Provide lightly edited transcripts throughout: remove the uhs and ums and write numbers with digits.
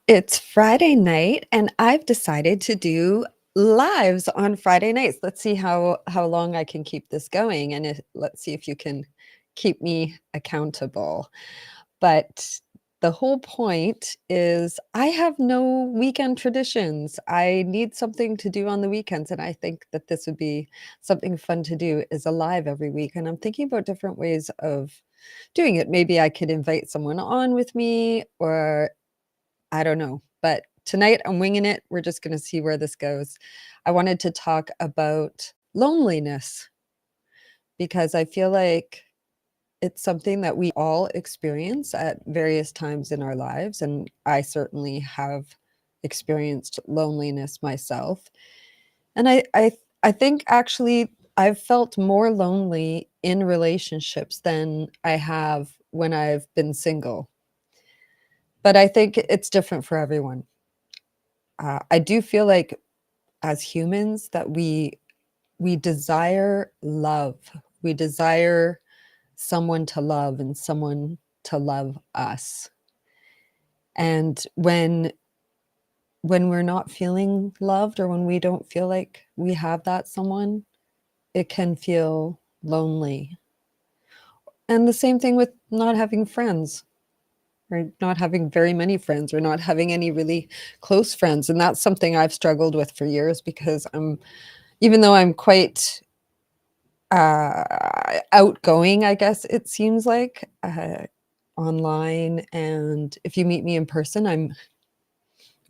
It's Friday night, and I've decided to do lives on Friday nights. Let's see how long I can keep this going, and let's see if you can keep me accountable. But the whole point is I have no weekend traditions. I need something to do on the weekends, and I think that this would be something fun to do is a live every week. And I'm thinking about different ways of doing it. Maybe I could invite someone on with me, or I don't know, but tonight I'm winging it. We're just gonna see where this goes. I wanted to talk about loneliness because I feel like it's something that we all experience at various times in our lives, and I certainly have experienced loneliness myself. And I think actually I've felt more lonely in relationships than I have when I've been single. But I think it's different for everyone. I do feel like as humans that we desire love. We desire someone to love and someone to love us. And when we're not feeling loved or when we don't feel like we have that someone, it can feel lonely. And the same thing with not having friends or not having very many friends or not having any really close friends. And that's something I've struggled with for years because even though I'm quite outgoing, I guess it seems like, online, and if you meet me in person, I'm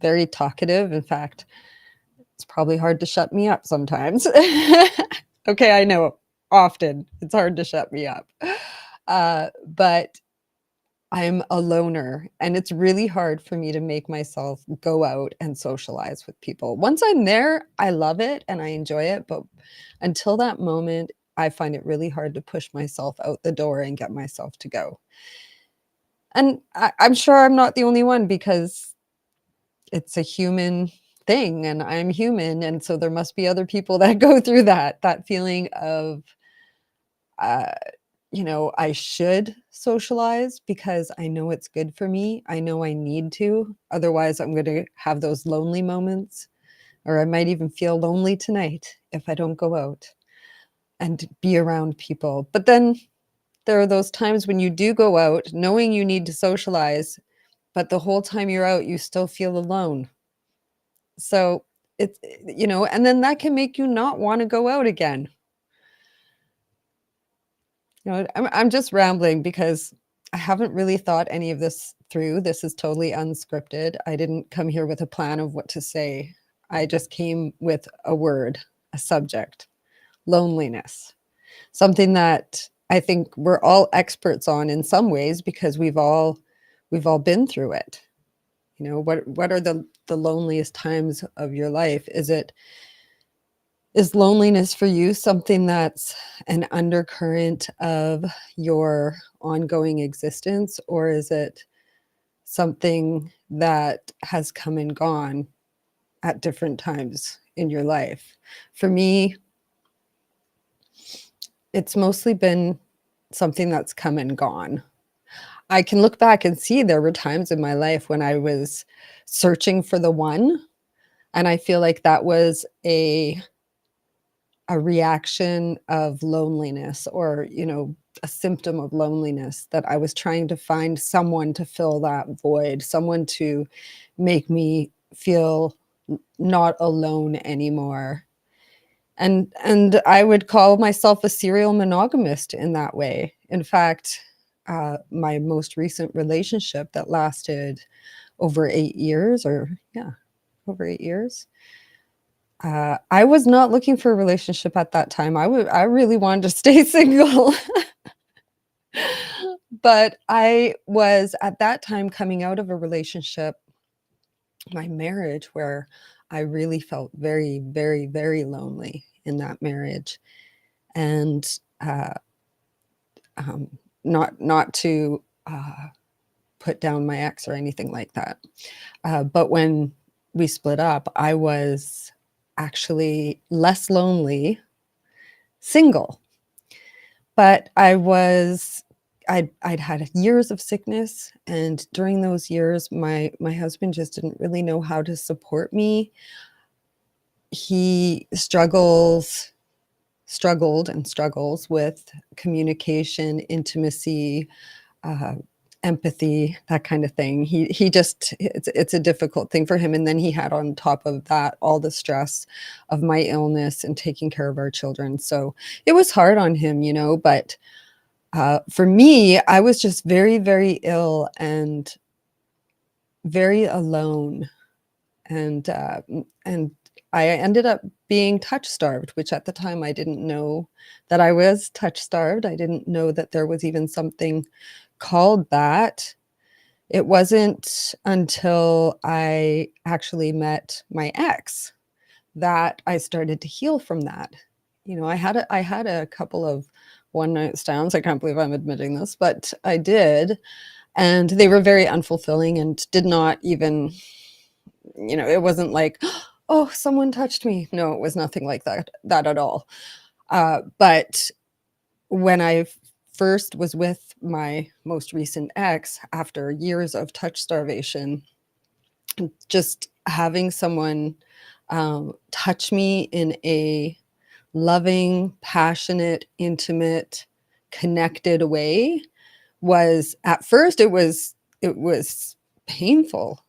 very talkative. In fact, it's probably hard to shut me up sometimes. Okay, I know, often it's hard to shut me up. But I'm a loner, and it's really hard for me to make myself go out and socialize with people. Once I'm there, I love it and I enjoy it, but until that moment, I find it really hard to push myself out the door and get myself to go. And I'm sure I'm not the only one because it's a human thing and I'm human, and so there must be other people that go through that feeling of, uh I should socialize because I know it's good for me. I know I need to. Otherwise, I'm going to have those lonely moments, or I might even feel lonely tonight if I don't go out and be around people. But then there are those times when you do go out knowing you need to socialize, but the whole time you're out, you still feel alone. So and then that can make you not want to go out again. I'm just rambling because I haven't really thought any of this through. This is totally unscripted. I didn't come here with a plan of what to say. I just came with a word, a subject, loneliness, something that I think we're all experts on in some ways because we've all been through it. What are the loneliest times of your life? Is loneliness for you something that's an undercurrent of your ongoing existence, or is it something that has come and gone at different times in your life? For me, it's mostly been something that's come and gone. I can look back and see there were times in my life when I was searching for the one, and I feel like that was a reaction of loneliness, or a symptom of loneliness, that I was trying to find someone to fill that void, someone to make me feel not alone anymore. And I would call myself a serial monogamist in that way. In fact, my most recent relationship that lasted over 8 years, or yeah, over 8 years, I was not looking for a relationship at that time. I really wanted to stay single. But I was at that time coming out of a relationship, my marriage, where I really felt very, very, very lonely in that marriage. And uh, um, not to put down my ex or anything like that. But when we split up, I was actually less lonely single. But I was I'd had years of sickness, and during those years, my husband just didn't really know how to support me. He struggled and struggles with communication, intimacy, uh, empathy, that kind of thing. He just it's a difficult thing for him, and then he had on top of that all the stress of my illness and taking care of our children, so it was hard on him, but, for me, I was just very, very ill and very alone, and I ended up being touch starved, which at the time I didn't know that I was touch starved. I didn't know that there was even something called that. It wasn't until I actually met my ex that I started to heal from that. I had a couple of one night stands. I can't believe I'm admitting this, but I did, and they were very unfulfilling and did not even, it wasn't like, oh, someone touched me. No, it was nothing like that at all. But when I first was with my most recent ex, after years of touch starvation, just having someone touch me in a loving, passionate, intimate, connected way was, at first it was painful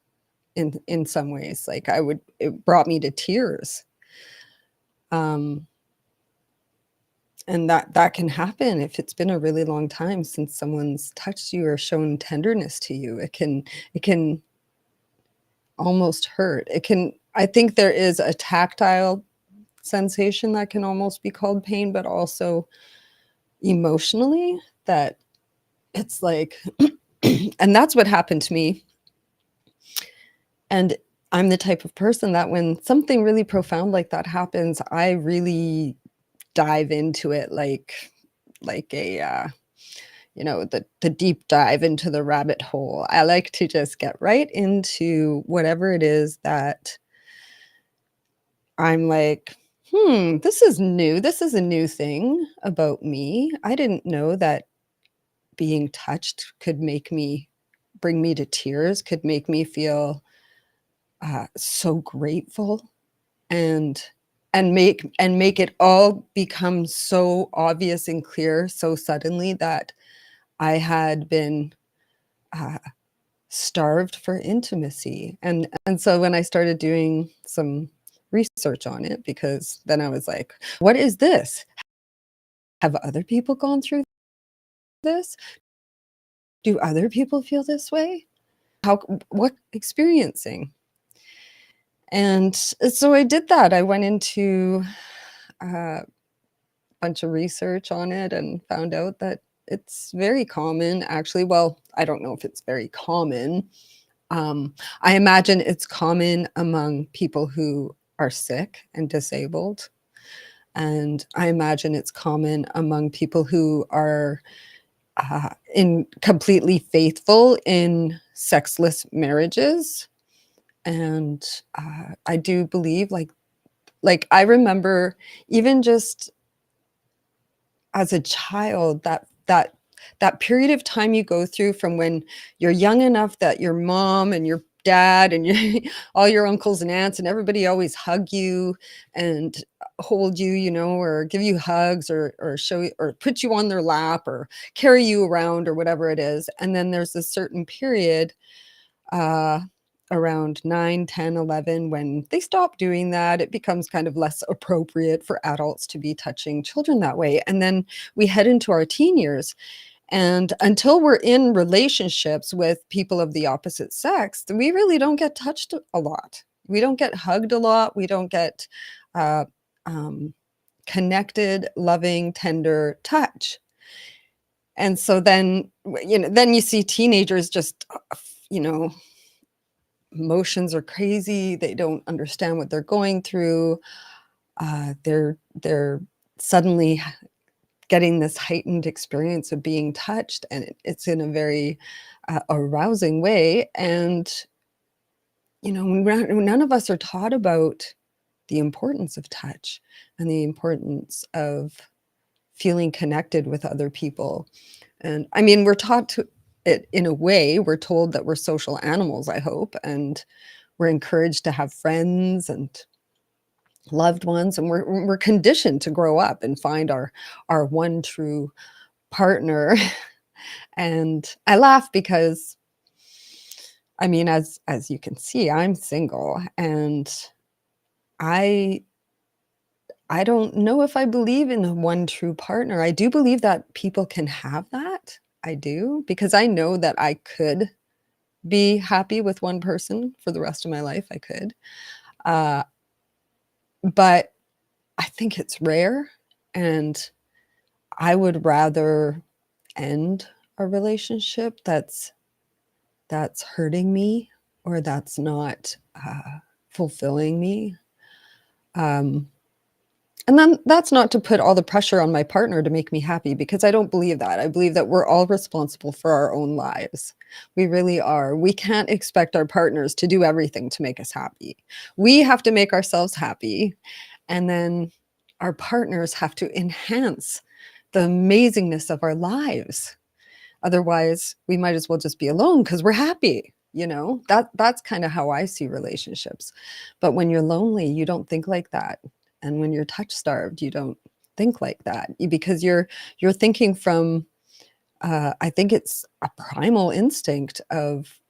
in some ways. Like, it brought me to tears. Um, and that can happen if it's been a really long time since someone's touched you or shown tenderness to you. It can almost hurt. I think there is a tactile sensation that can almost be called pain, but also emotionally that it's like and that's what happened to me. And I'm the type of person that when something really profound like that happens, I really dive into it like a the deep dive into the rabbit hole. I like to just get right into whatever it is that I'm like, this is new. This is a new thing about me. I didn't know that being touched could bring me to tears, could make me feel so grateful, and make it all become so obvious and clear so suddenly that I had been uh, starved for intimacy. And so when I started doing some research on it, because then I was like, what is this? Have other people gone through this? Do other people feel this way? What experiencing? And so I did that. I went into a bunch of research on it and found out that it's very common, actually. Well, I don't know if it's very common. I imagine it's common among people who are sick and disabled. And I imagine it's common among people who are in completely faithful in sexless marriages. And I do believe, like I remember, even just as a child, that period of time you go through from when you're young enough that your mom and your dad and all your uncles and aunts and everybody always hug you and hold you, or give you hugs, or show you, or put you on their lap, or carry you around, or whatever it is. And then there's a certain period, uh, around 9, 10, 11, when they stop doing that. It becomes kind of less appropriate for adults to be touching children that way. And then we head into our teen years. And until we're in relationships with people of the opposite sex, we really don't get touched a lot. We don't get hugged a lot. We don't get uh, um, connected, loving, tender touch. And so then you see teenagers just, you know, emotions are crazy. They don't understand what they're going through. They're suddenly getting this heightened experience of being touched, and it's in a very arousing way. And none of us are taught about the importance of touch and the importance of feeling connected with other people. And I mean, we're taught to it in a way, we're told that we're social animals, I hope, and we're encouraged to have friends and loved ones, and we're conditioned to grow up and find our one true partner. And I laugh because, I mean, as you can see, I'm single, and I I don't know if I believe in a one true partner. I do believe that people can have that. I do, because I know that I could be happy with one person for the rest of my life. I could. Uh, but I think it's rare, and I would rather end a relationship that's hurting me, or that's not fulfilling me. Um, And then that's not to put all the pressure on my partner to make me happy, because I don't believe that. I believe that we're all responsible for our own lives. We really are. We can't expect our partners to do everything to make us happy. We have to make ourselves happy, and then our partners have to enhance the amazingness of our lives. Otherwise, we might as well just be alone because we're happy. That's kind of how I see relationships. But when you're lonely, you don't think like that. And when you're touch starved, you don't think like that, because you're thinking from I think it's a primal instinct of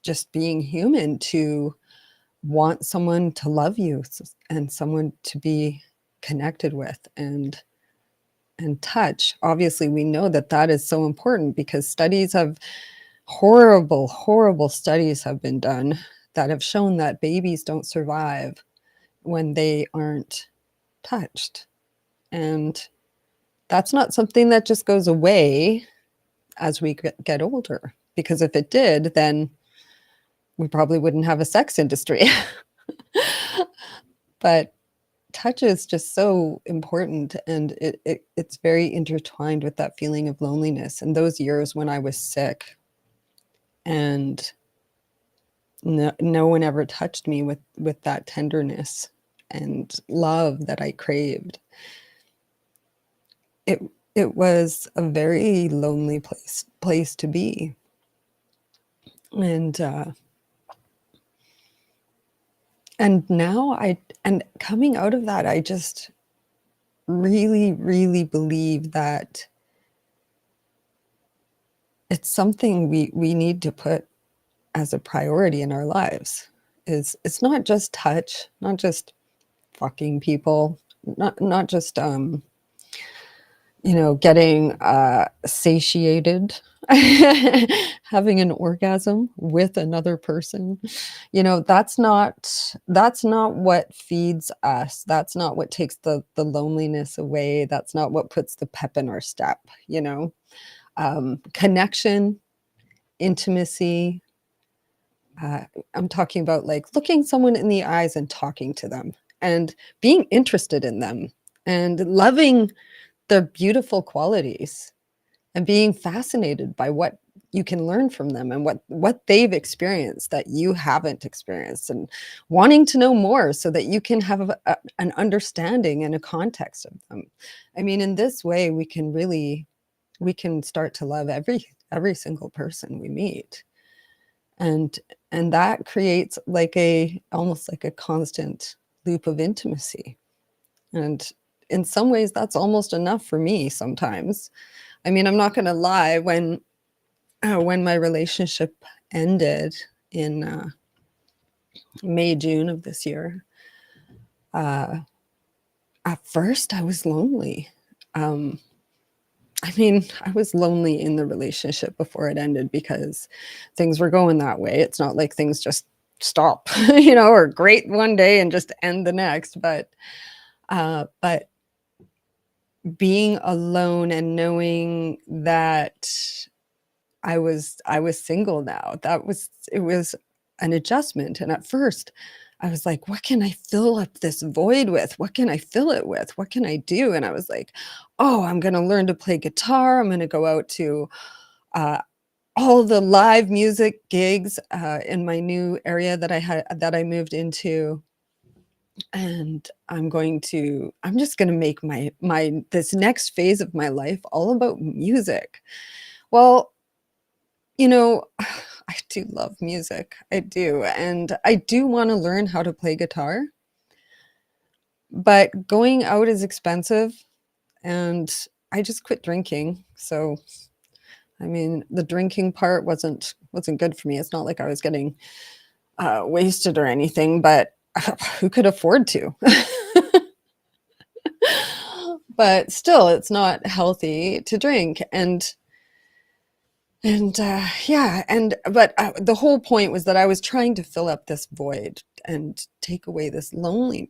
just being human to want someone to love you, and someone to be connected with, and touch. Obviously, we know that that is so important, because studies have horrible, horrible studies have been done that have shown that babies don't survive when they aren't touched. And that's not something that just goes away as we get older, because if it did, then we probably wouldn't have a sex industry. But touch is just so important, and it's very intertwined with that feeling of loneliness. And those years when I was sick, and no one ever touched me with that tenderness and love that I craved. It it was a very lonely place to be. And now and coming out of that, I just really, really believe that it's something we need to put as a priority in our lives. It's not just touch, not just fucking people, not just getting satiated, having an orgasm with another person. That's not what feeds us. That's not what takes the loneliness away. That's not what puts the pep in our step. Connection, intimacy. I'm talking about, like, looking someone in the eyes and talking to them, and being interested in them, and loving their beautiful qualities, and being fascinated by what you can learn from them, and what they've experienced that you haven't experienced, and wanting to know more so that you can have an understanding and a context of them. I mean, in this way, we can start to love every single person we meet. And that creates like a almost like a constant loop of intimacy. And in some ways, that's almost enough for me sometimes. I mean, I'm not gonna lie, when my relationship ended in, May, June of this year, uh, at first I was lonely. Um, I mean, I was lonely in the relationship before it ended, because things were going that way. It's not like things just stop, or great one day and just end the next. But being alone and knowing that I was single now, it was an adjustment. And at first, I was like, "What can I fill up this void with? What can I fill it with? What can I do?" And I was like, "Oh, I'm gonna learn to play guitar. I'm gonna go out to, uh, all the live music gigs, in my new area that I moved into, and I'm just gonna make my this next phase of my life all about music." Well, you know, I do love music. I do. And I do want to learn how to play guitar, but going out is expensive and I just quit drinking. So, I mean, the drinking part wasn't good for me. It's not like I was getting wasted or anything, but who could afford to? But still, it's not healthy to drink. And yeah, and but the whole point was that I was trying to fill up this void and take away this lonely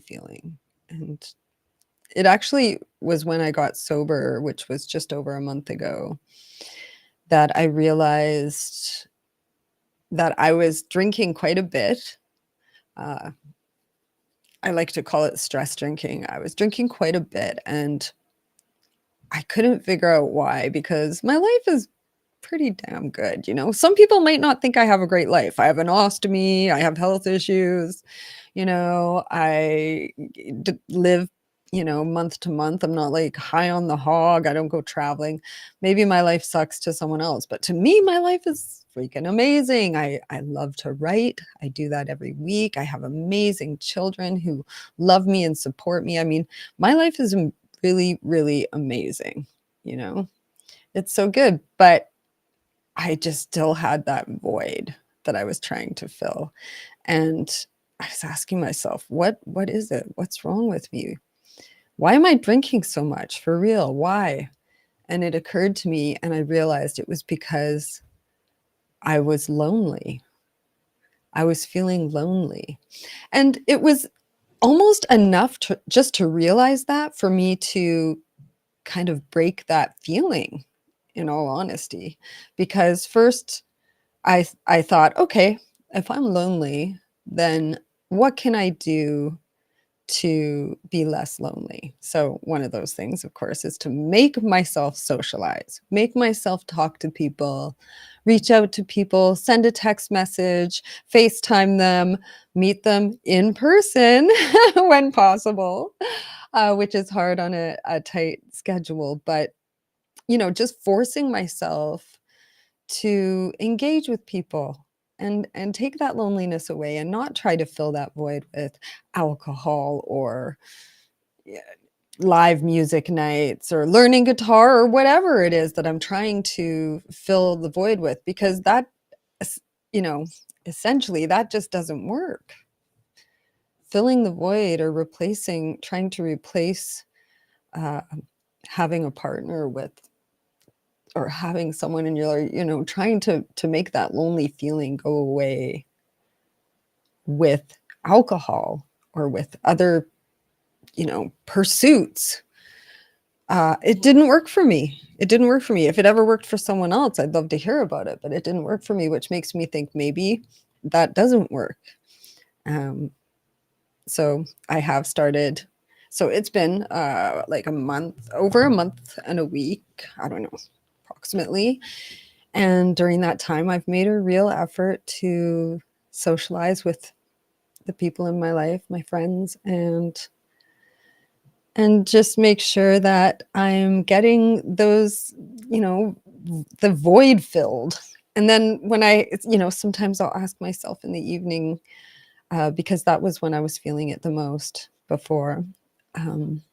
feeling. And it actually was when I got sober, which was just over a month ago, that I realized that I was drinking quite a bit. Uh, I like to call it stress drinking. I was drinking quite a bit, and I couldn't figure out why, because my life is pretty damn good, you know? Some people might not think I have a great life. I have an ostomy, I have health issues, I live, month to month. I'm not like high on the hog. I don't go traveling. Maybe my life sucks to someone else, but to me, my life is freaking amazing. I love to write. I do that every week. I have amazing children who love me and support me. I mean, my life is really, really amazing, you know? It's so good, but I just still had that void that I was trying to fill. And I was asking myself, what is it? What's wrong with me? Why am I drinking so much? For real? Why? And it occurred to me and I realized it was because I was lonely. I was feeling lonely. And it was almost enough to just to realize that for me to kind of break that feeling, in all honesty. Because first I thought, okay, if I'm lonely, then what can I do to be less lonely? So one of those things, of course, is to make myself socialize, make myself talk to people, reach out to people, send a text message, FaceTime them, meet them in person when possible, which is hard on a tight schedule. But, just forcing myself to engage with people and take that loneliness away and not try to fill that void with alcohol or yeah, live music nights or learning guitar or whatever it is that I'm trying to fill the void with, because that es- you know essentially that just doesn't work. Filling the void or trying to replace uh, having a partner with, or having someone in your life, trying to make that lonely feeling go away with alcohol or with other, pursuits. It didn't work for me. It didn't work for me. If it ever worked for someone else, I'd love to hear about it, but it didn't work for me, which makes me think maybe that doesn't work. Um, so I have started. So it's been like over a month and a week, I don't know, approximately. And during that time, I've made a real effort to socialize with the people in my life, my friends, and just make sure that I'm getting those, the void filled. And then sometimes I'll ask myself in the evening, because that was when I was feeling it the most before. Um,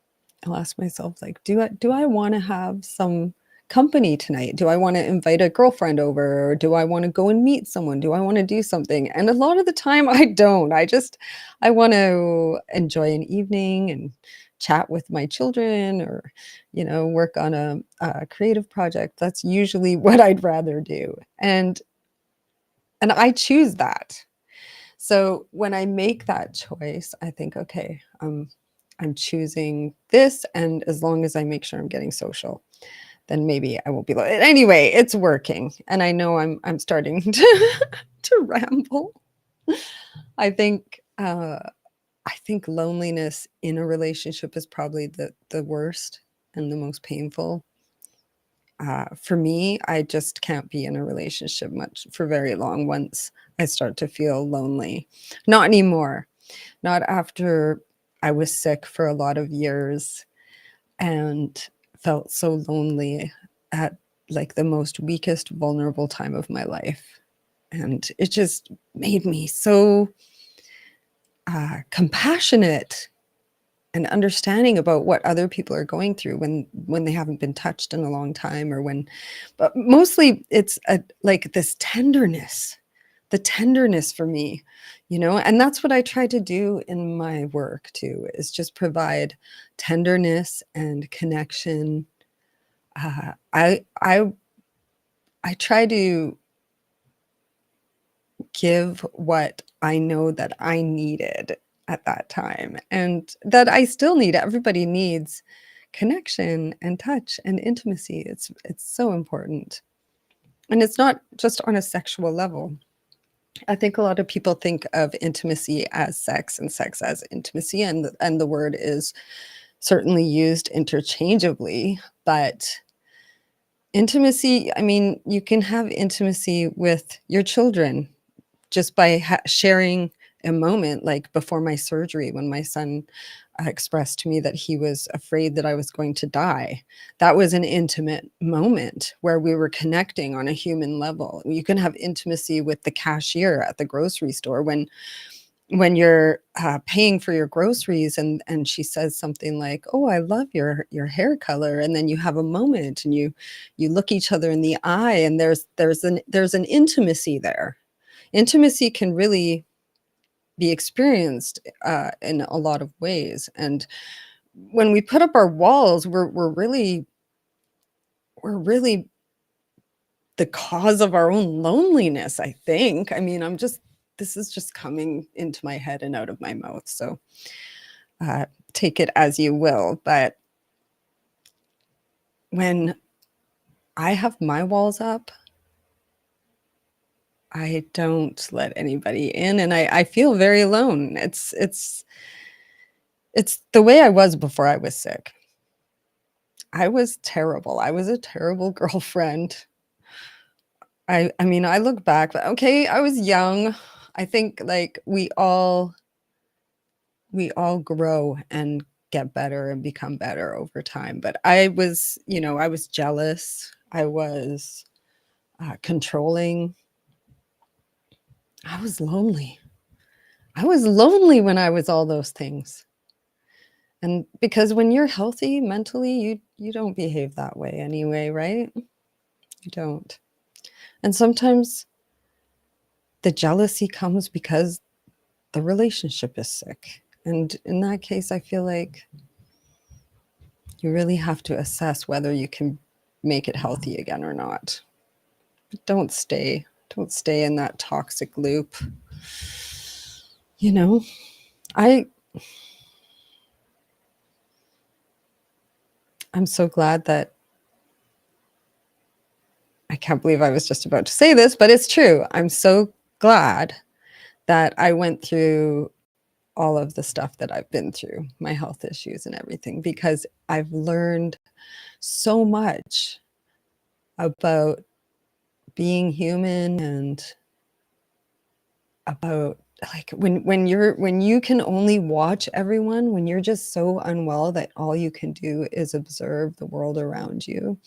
I'll ask myself, like, do I want to have some company tonight? Do I want to invite a girlfriend over, or do I want to go and meet someone? Do I want to do something? And a lot of the time I don't. I want to enjoy an evening and chat with my children, or work on a creative project. That's usually what I'd rather do. And I choose that. So when I make that choice, I think, okay, I'm choosing this, and as long as I make sure I'm getting social, then maybe I won't be anyway, it's working. And I know I'm starting to ramble. I think I think loneliness in a relationship is probably the worst and the most painful. For me, I just can't be in a relationship much for very long once I start to feel lonely. Not anymore. Not after I was sick for a lot of years and felt so lonely at like the most weakest, vulnerable time of my life. And it just made me so compassionate and understanding about what other people are going through when they haven't been touched in a long time, or when, but mostly it's like this tenderness, the tenderness for me, and that's what I try to do in my work too, is just provide tenderness and connection. I try to give what I know that I needed at that time, and that I still need. Everybody needs connection and touch and intimacy. It's so important. And it's not just on a sexual level. I think a lot of people think of intimacy as sex and sex as intimacy, and the word is certainly used interchangeably, but intimacy, I mean, you can have intimacy with your children just by sharing a moment, like before my surgery, when my son expressed to me that he was afraid that I was going to die. That was an intimate moment where we were connecting on a human level. You can have intimacy with the cashier at the grocery store when you're paying for your groceries, and she says something like, "Oh, I love your hair color," and then you have a moment and you look each other in the eye, and there's an intimacy there. Intimacy can really be experienced in a lot of ways. And when we put up our walls, we're really the cause of our own loneliness, I think. I mean, this is just coming into my head and out of my mouth. So uh, take it as you will. But when I have my walls up, I don't let anybody in, and I feel very alone. It's the way I was before I was sick. I was terrible. I was a terrible girlfriend. I mean, I look back, but okay, I was young. I think, like, we all grow and get better and become better over time, but I was jealous. I was, controlling. I was lonely. I was lonely when I was all those things. And because when you're healthy mentally, you don't behave that way anyway, right? You don't. And sometimes the jealousy comes because the relationship is sick. And in that case, I feel like you really have to assess whether you can make it healthy again or not. But don't stay in that toxic loop. You know, I I'm so glad that I can't believe I was just about to say this, but it's true. I'm so glad that I went through all of the stuff that I've been through, my health issues and everything, because I've learned so much about being human, and about, like, when you can only watch everyone, when you're just so unwell that all you can do is observe the world around you,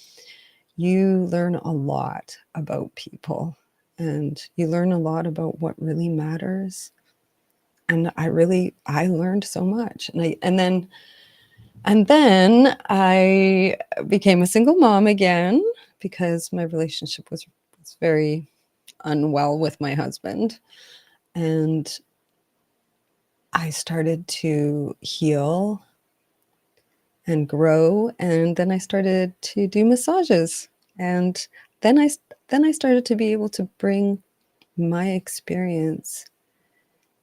you learn a lot about people, and you learn a lot about what really matters. And I learned so much. And then I became a single mom again, because my relationship was very unwell with my husband. And I started to heal and grow, and then I started to do massages. And then I started to be able to bring my experience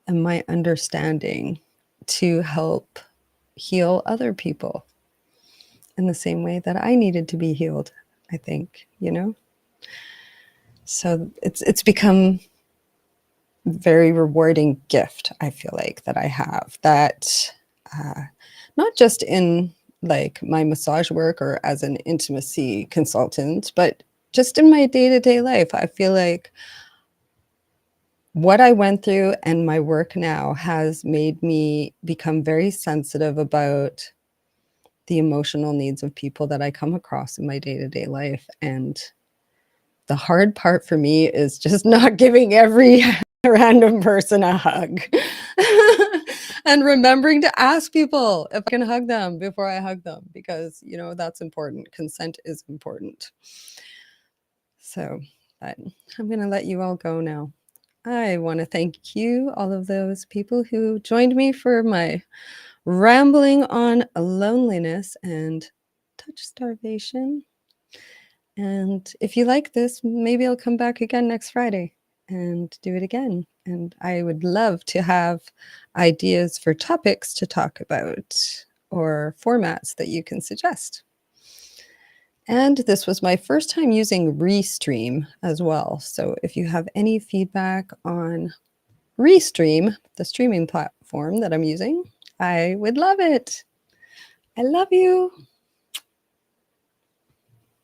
and my understanding to help heal other people in the same way that I needed to be healed, I think. So it's become a very rewarding gift, I feel like, that I have, that uh, not just in, like, my massage work or as an intimacy consultant, but just in my day-to-day life. I feel like what I went through and my work now has made me become very sensitive about the emotional needs of people that I come across in my day-to-day life, and the hard part for me is just not giving every random person a hug. And remembering to ask people if I can hug them before I hug them because, that's important. Consent is important. So, but I'm gonna let you all go now. I wanna thank you, all of those people who joined me for my rambling on loneliness and touch starvation. And if you like this, maybe I'll come back again next Friday and do it again. And I would love to have ideas for topics to talk about or formats that you can suggest. And this was my first time using Restream as well. So if you have any feedback on Restream, the streaming platform that I'm using, I would love it. I love you.